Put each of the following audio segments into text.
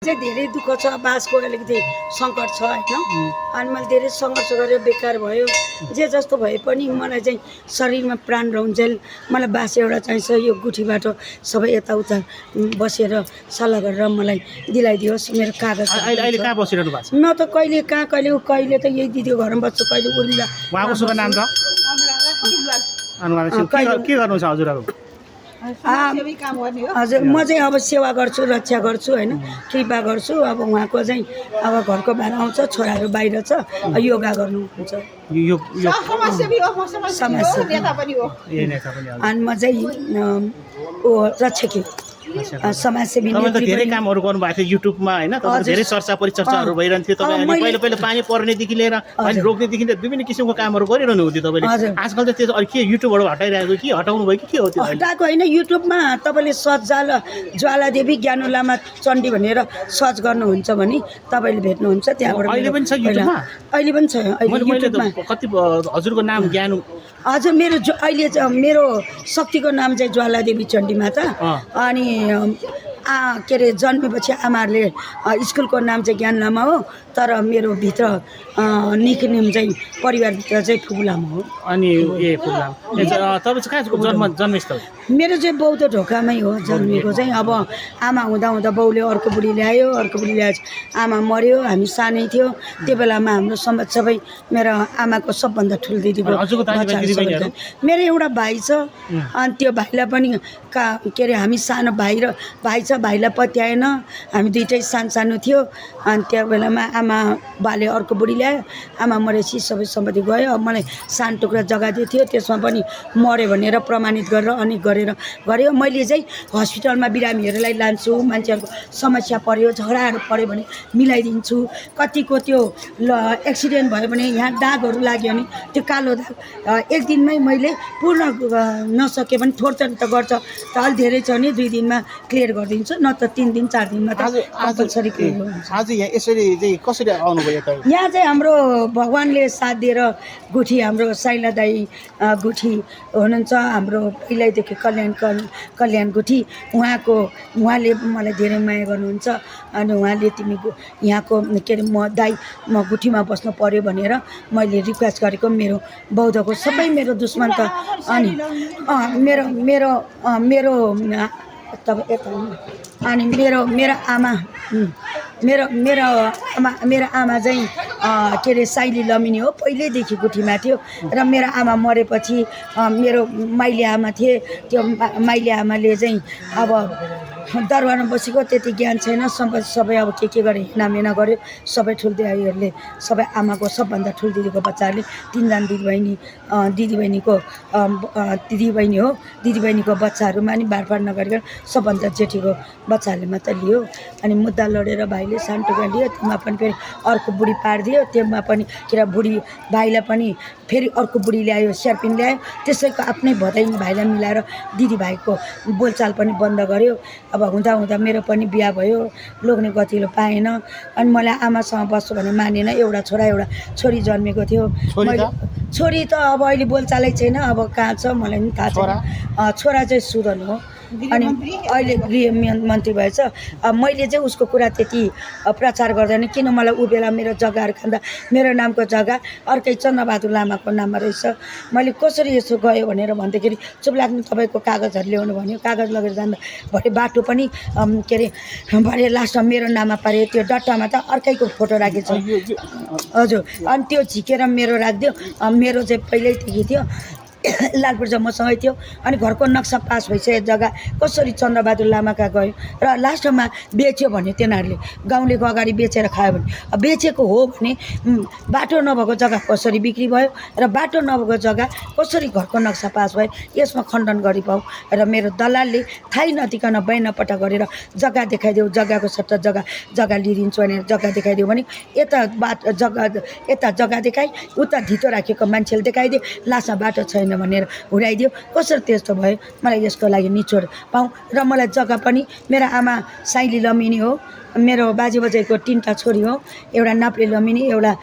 चाहिँ धेरै दुःख छ, बासको अलिकति सङ्कट छ होइन। अनि मैले धेरै सङ्घर्ष गरेर बेकार भयो। जे जस्तो भए पनि मलाई चाहिँ शरीरमा प्राण रहन्छ। मलाई बास एउटा चाहिन्छ, यो गुठीबाट सबै यताउता बसेर सल्लाह गरेर मलाई दिलाइदियोस् मेरो कागज। अहिले कहाँ बसिरहनु भएको छ? म त कहिले कहाँ कहिले त यही दिदीको घरमा बस्छु, कहिले उर्मिला। उहाँको शुभ नाम छ के गर्नुहुन्छ हजुरहरू? हजुर म चाहिँ अब सेवा गर्छु, रक्षा गर्छु होइन, कृपा गर्छु। अब उहाँको चाहिँ अब घरको भाडा आउँछ, छोराहरू बाहिर छ, योगा गर्नुहुन्छ। अनि म चाहिँ रक्षकी समाजसेवी। तपाईँ त धेरै कामहरू गर्नुभएको थियो युट्युबमा होइन, तपाईँ धेरै चर्चा परिचर्चाहरू भइरहन्थ्यो। तपाईँ अहिले पहिला पानी पर्नेदेखि लिएर अहिले रोक्नेदेखि विभिन्न किसिमको कामहरू गरिरहनु हुन्थ्यो तपाईँले। आजकल त त्यो के युट्युबबाट हटाइरहेको कि हटाउनु भयो कि के हो त्यो? हटाएको होइन, युट्युबमा तपाईँले सर्च ज्वालादेवी ज्ञानु लामा चण्डी भनेर सर्च गर्नुहुन्छ भने तपाईँले भेट्नुहुन्छ त्यहाँबाट। अहिले पनि छ युट्युबमा? अहिले पनि छ युट्युबमा। कति हजुरको नाम ज्ञानु? हजुर मेरो अहिले मेरो शक्तिको नाम चाहिँ ज्वालादेवी चण्डी माता। अनि के अरे जन्मेपछि आमाहरूले स्कुलको नाम चाहिँ ज्ञान लामा हो, तर मेरो भित्र निकनेम चाहिँ परिवारभित्र चाहिँ फुपू लामा हो। अनि ए फुपू लामा तपाईँ चाहिँ कहाँ जन्मस्थल? मेरो चाहिँ बौद्ध ढोकामै हो जन्मेको चाहिँ। अब आमा हुँदा हुँदा बाउले अर्को बुढी ल्यायो, अर्को बुढी ल्याएपछि आमा मऱ्यो, हामी सानै थियो। त्यो बेलामा हाम्रो समाज सबै मेरो आमाको सबभन्दा ठुलो दिदीको मेरो एउटा भाइ छ। अनि त्यो भाइलाई पनि के अरे हामी सानो भाइ छ, भाइलाई पत्याएन, हामी दुइटै सानो थियो। अनि त्यो बेलामा आमा बाले अर्को बुढी ल्यायो, आमा मरेपछि सबै सम्पत्ति गयो। अब मलाई सानो टुक्रा जग्गा दिएको थियो, त्यसमा पनि मऱ्यो भनेर प्रमाणित गरेर अनेक गरेर गऱ्यो। मैले चाहिँ हस्पिटलमा बिरामीहरूलाई लान्छु, मान्छेहरूको समस्या पऱ्यो, झगडाहरू पऱ्यो भने मिलाइदिन्छु। कतिको त्यो एक्सिडेन्ट भयो भने यहाँ दागहरू लाग्यो भने त्यो कालो दाग एक दिनमै मैले पूर्ण नसके पनि थोरथोर त गर्छ, त अलि धेरै छ भने 2 दिनमा क्लियर गरिदिन्छु, न त 3 दिन 4 दिनमा त कम्पलसरी क्लियर हुन्छ। आज यहाँ यसरी चाहिँ कसरी आउनुभयो त? यहाँ चाहिँ हाम्रो भगवान्ले साथ दिएर गुठी हाम्रो साइला दाई गुठी हुनुहुन्छ, हाम्रो पहिल्यैदेखि कल्याण गुठी। उहाँले मलाई धेरै माया गर्नुहुन्छ। अनि उहाँले तिमी यहाँको के अरे म गुठीमा बस्नु पर्यो भनेर मैले रिक्वेस्ट गरेको। मेरो बौद्धको सबै मेरो दुश्मन त अनि मेरो अनि मेरो आमा चाहिँ के अरे साइली लमिनी हो, पहिल्यैदेखि गुठीमा थियो। र मेरो आमा मरेपछि मेरो माइली आमा थिए, त्यो माइली आमाले चाहिँ अब दरबारमा बसेको त्यति ज्ञान छैन, सबै अब के गरे हिनामिना गर्यो। सबै ठुलो दिदीहरूले सबै आमाको सबभन्दा ठुलो दिदीको बच्चाहरूले 3 जना दिदीबहिनी हो, दिदीबहिनीको बच्चाहरूमा नि बाँडफाँड नगरिकन सबभन्दा जेठीको बच्चाहरूले मात्र लियो। अनि मुद्दा लडेर भाइले सानो टुक्रा लियो, त्यसमा पनि फेरि अर्को बुढी पारिदियो। त्यसमा पनि के अरे बुढी भाइलाई पनि फेरि अर्को बुढी ल्यायो, स्यार्पिन ल्यायो। त्यसैको आफ्नै भदै भाइलाई मिलाएर दिदीभाइको बोलचाल पनि बन्द गर्यो। अब हुँदा मेरो पनि बिहा भयो, लोग्ने गतिलो पाएन। अनि मलाई आमासँग बस्छु भने मानेन। एउटा छोरा एउटा छोरी जन्मेको थियो। छोरी त अब अहिले बोलचालै छैन, अब कहाँ छ मलाई पनि थाहा छैन। छोरा चाहिँ सुदन हो, अनि अहिले गृह मन्त्री भएछ। मैले चाहिँ उसको कुरा त्यति प्रचार गर्दैन, किन मलाई ऊ बेला मेरो जग्गाहरू खाँदा मेरो नामको जग्गा अर्कै चन्द्रबहादुर लामाको नाममा रहेछ। मैले कसरी यसो गयो भनेर भन्दाखेरि चुप लाग्नु, तपाईँको कागजहरू ल्याउनु भन्यो। कागज लगेर जाँदा भरे बाटो पनि के अरे भरे लास्टमा मेरो नाममा पारे। त्यो डट्टामा त अर्कैको फोटो राखेको छ हजुर। अनि त्यो झिकेर मेरो राखिदियो। मेरो चाहिँ पहिल्यैदेखि थियो, लालपुर जम्मूसँगै थियो। अनि घरको नक्सा पास भइसक्यो, जग्गा कसरी चन्द्रबहादुर लामाका गयो र लास्टमा बेच्यो भने तिनीहरूले गाउँलेको अगाडि बेचेर खायो भने, बेचेको हो भने बाटो नभएको जग्गा कसरी बिक्री भयो र बाटो नभएको जग्गा कसरी घरको नक्सा पास भयो, यसमा खण्डन गरिपाऊ। र मेरो दलालले थाहै नदिकन बैनापट्टा गरेर जग्गा देखाइदेऊ, जग्गाको सट्टा जग्गा लिइदिन्छु भनेर जग्गा देखाइदियो भने यता जग्गा देखाइ, उता धितो राखेको मान्छेले देखाइदियो, लास्टमा बाटो छैन भनेर हुराइदियो। कसरी त्यस्तो भयो? मलाई यसको लागि निचोड पाऊँ। र मलाई जग्गा पनि मेरो आमा साइली लमिनी हो, मेरो बाजेबोजूको 3टा छोरी हो, एउटा नाप्ले लमिनी, एउटा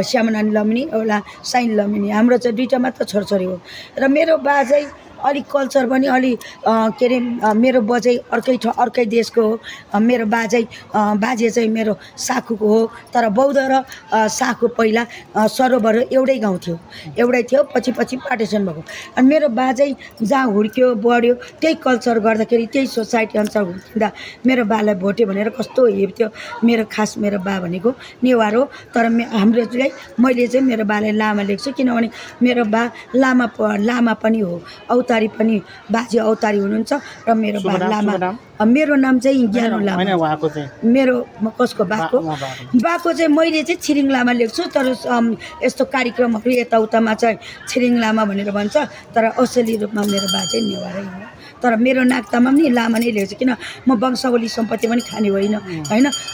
श्यामनानी लमिनी, एउटा साइली लमिनी। हाम्रो चाहिँ 2टा मात्र छोरछोरी हो। र मेरो बा चाहिँ अलिक कल्चर पनि अलि के अरे मेरो बजै अर्कै देशको हो। मेरो बाजे चाहिँ मेरो साखुको हो। तर बौद्ध र साखु पहिला सरोबर एउटै गाउँ थियो, एउटै थियो, पछि पार्टिसन भएको। अनि मेरो बाजै जहाँ हुर्क्यो बढ्यो त्यही कल्चर गर्दाखेरि त्यही सोसाइटी अनुसार हुर्किँदा मेरो बालाई भोटे भनेर कस्तो हेप्थ्यो। मेरो बा भनेको नेवार हो। तर हाम्रो चाहिँ मैले चाहिँ मेरो बालाई लामा लेख्छु, किनभने मेरो बा लामा पनि हो, औतारी पनि, बाजे औतारी हुनुहुन्छ र मेरो बा लामा। मेरो नाम चाहिँ ज्ञानो लामा। मेरो कसको बाको चाहिँ मैले चाहिँ छिरिङ लामा लेख्छु। तर यस्तो कार्यक्रमहरू यताउतामा चाहिँ छिरिङ लामा भनेर भन्छ, तर असली रूपमा मेरो बा चाहिँ नेवारै हो। तर मेरो नाक्तामा पनि लामा नै लेख्छु, किन म वंशावली सम्पत्ति पनि खाने होइन।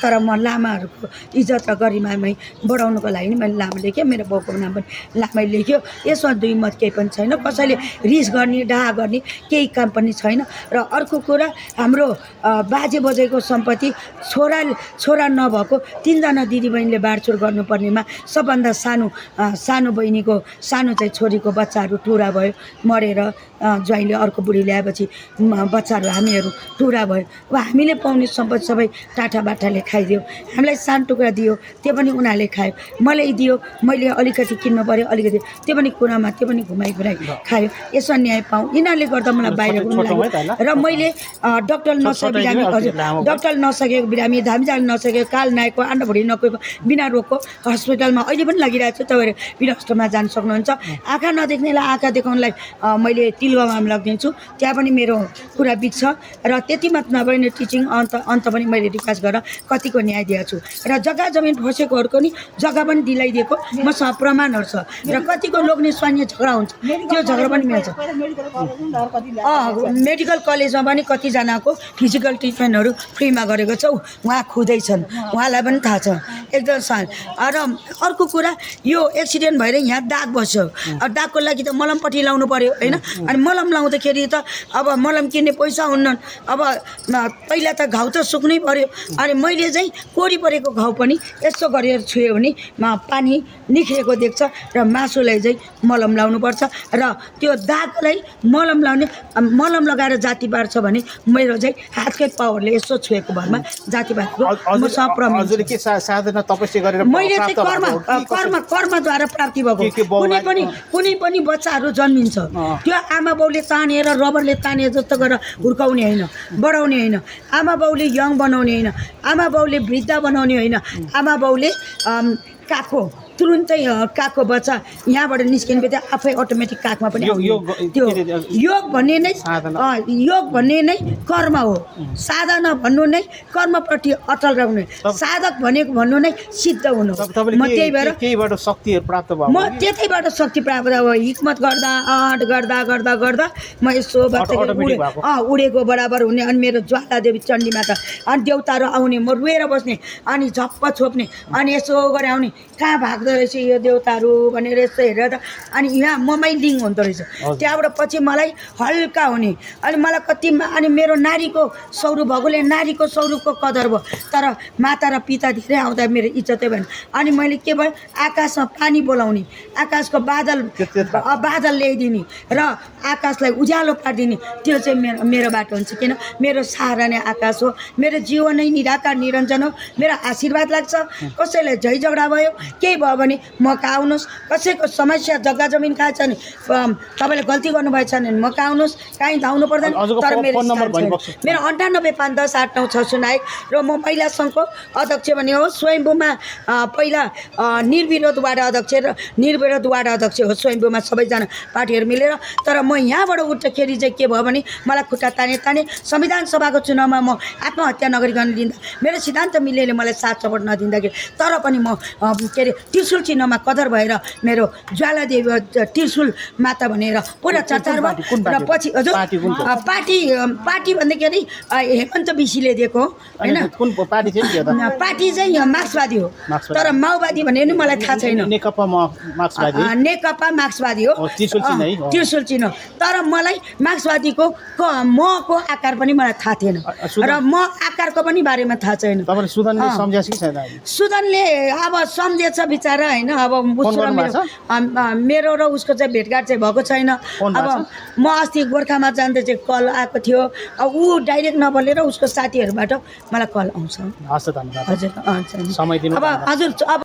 तर म लामाहरूको इज्जत र गरिमामै बढाउनुको लागि नि मैले लामा लेखेँ। मेरो बाउको नाम पनि लामै लेख्यो। यसमा दुई मत केही पनि छैन, कसैले रिस गर्ने डाहा गर्ने केही काम पनि छैन। र अर्को कुरा, हाम्रो बाजे बजेको सम्पत्ति छोरा नभएको 3जना दिदीबहिनीले बाँडचुँड गर्नुपर्नेमा सबभन्दा सानो बहिनीको सानो चाहिँ छोरीको बच्चाहरू टुरा भयो, मरेर ज्वाइँले अर्को बुढी ल्याएपछि बच्चाहरू हामीहरू टुरा भयो। अब हामीले पाउने सम्पत्ति सबै टाठाबाठाले खाइदियो। हामीलाई सानो टुक्रा दियो, त्यो पनि उनीहरूले खायो। मलाई दियो, मैले अलिकति किन्नु पऱ्यो, अलिकति त्यो पनि कुरामा त्यो पनि घुमाइ खायो। यसमा न्याय पाऊँ, यिनीहरूले गर्दा मलाई बाहिर घुम्नु लाग्यो। र मैले डक्टर नसकेको बिरामी, धामी जान नसकेको, काल नआएको, अन्डा नगएको, बिना रोगको हस्पिटलमा अहिले पनि लागिरहेको छु। तपाईँहरू बिना हस्पिटलमा जान सक्नुहुन्छ। आँखा नदेख्नेलाई आँखा देखाउनलाई मैले तिलगाउँमा लगिदिन्छु, त्यहाँ पनि मेरो कुरा बिग्छ। र त्यति मात्र नभए टिचिङ अन्त पनि मैले विकास गरेर कतिको न्याय दिएको छु। र जग्गा जमिन फसेकोहरूको नि जग्गा पनि दिलाइदिएको मसँग प्रमाणहरू छ। र कतिको लोग्ने स्वान्य झगडा हुन्छ, त्यो झगडा पनि मिल्छ। मेडिकल कलेजमा पनि कतिजनाको फिजिकल ट्रिटमेन्टहरू फ्रीमा गरेको छ, उहाँ खुदैछन्, उहाँलाई पनि थाहा छ एकदम साल। र अर्को कुरा, यो एक्सिडेन्ट भएर यहाँ दाग बस्यो, दागको लागि त मलमपट्टि लाउनु पऱ्यो होइन। अनि मलम लाउँदाखेरि त अब मलम किन्ने पैसा हुन्न। अब पहिला त घाउ त सुक्नै पऱ्यो। अनि मैले चाहिँ कोरी परेको घाउ पनि यसो गरेर छुयो भने पानी निख्रेको देख्छ। र मासुलाई चाहिँ मलम लाउनुपर्छ। र त्यो दागलाई मलम लगाएर जाती पार्छ भने मेरो चाहिँ हातकै पावरले यसो छुएको भरमा जाती पार्छ। मसँग प्रमाण मैले चाहिँ कर्मद्वारा प्राप्ति भएको। कुनै पनि बच्चाहरू जन्मिन्छ, त्यो आमा बाउले तानेर रबरले ताने जस्तो गरेर हुर्काउने होइन, बढाउने होइन। आमा बाउले यङ बनाउने होइन, आमा बाउले वृद्ध बनाउने होइन। आमा बाउले तुरुन्तै कागको बच्चा यहाँबाट निस्किने बित्तिकै आफै अटोमेटिक कागमा पनि त्यो योग भन्ने नै कर्म हो। साधना भन्नु नै कर्मप्रति अटल रहने, साधक भनेको भन्नु नै सिद्ध हुनु। म त्यहीबाट शक्तिहरू प्राप्त भयो, म त्यतैबाट शक्ति प्राप्त भयो। हिक्मत गर्दा म यसो उडेको बराबर हुने। अनि मेरो ज्वाला देवी चण्डी माता, अनि देउताहरू आउने, म रोएर बस्ने, अनि झप्प छोप्ने, अनि यसो गरे आउने, कहाँ भाग्दो रहेछ यो देउताहरू भनेर यस्तो हेरेर। अनि यहाँ ममै लिङ हुँदो रहेछ। त्यहाँबाट पछि मलाई हल्का हुने। अनि मलाई अनि मेरो नारीको स्वरूप भएकोले नारीको स्वरूपको कदर भयो। तर माता र पिता धेरै आउँदा मेरो इज्जतै भएन। अनि मैले के भयो, आकाशमा पानी बोलाउने, आकाशको बादल ल्याइदिने र आकाशलाई उज्यालो पारिदिने, त्यो चाहिँ मेरो बाटो हुन्छ। किन मेरो सहारा नै आकाश हो, मेरो जीवनै निराकार निरञ्जन हो। मेरो आशीर्वाद लाग्छ। कसैलाई झै झगडा भयो, केही भयो भने म कहाँ आउनुहोस्। कसैको समस्या जग्गा जमिन कहाँ छ नि, तपाईँले गल्ती गर्नुभएछ भने म कहाँ आउनुहोस्, काहीँ धाउनु पर्दैन। तर मेरो 9851108960 र म महिला सङ्घको अध्यक्ष भने हो। स्वयम्भूमा पहिला निर्विरोध वार्ड अध्यक्ष हो स्वयम्भूमा, सबैजना पार्टीहरू मिलेर। तर म यहाँबाट उठ्दाखेरि चाहिँ के भयो भने मलाई खुट्टा ताने संविधान सभाको चुनावमा म आत्महत्या नगरिकन लिँदा मेरो सिद्धान्त मिलेले मलाई साथ सपोर्ट नदिँदाखेरि, तर पनि म के अरे त्रिशुल चिन्हमा कदर भएर मेरो ज्वाला देवी त्रिशुल माता भनेर पुरा चर्चा भयो। र पछि हजुर पार्टी भन्दाखेरि हेमन्त बिसीले दिएको होइन। पार्टी चाहिँ मार्क्सवादी हो, तर माओवादी भन्ने पनि मलाई थाहा छैन। नेकपा मार्क्सवादी हो, त्रिशुल चिन्ह। तर मलाई मार्क्सवादीको मको आकार पनि मलाई थाहा थिएन, र म आकारको पनि बारेमा थाहा छैन। सुदनले अब सम्झेछ विचार बिचरा होइन अब उसको र गर्नुभएको मेरो र उसको चाहिँ भेटघाट चाहिँ भएको छैन। फोन अब भएको म अस्ति गोर्खामा जाँदा चाहिँ कल आएको थियो। अब ऊ डाइरेक्ट नबोलेर उसको साथीहरूबाट मलाई कल आउँछ। हस् त धन्यवाद हजुर समय दिनु अब हजुर अब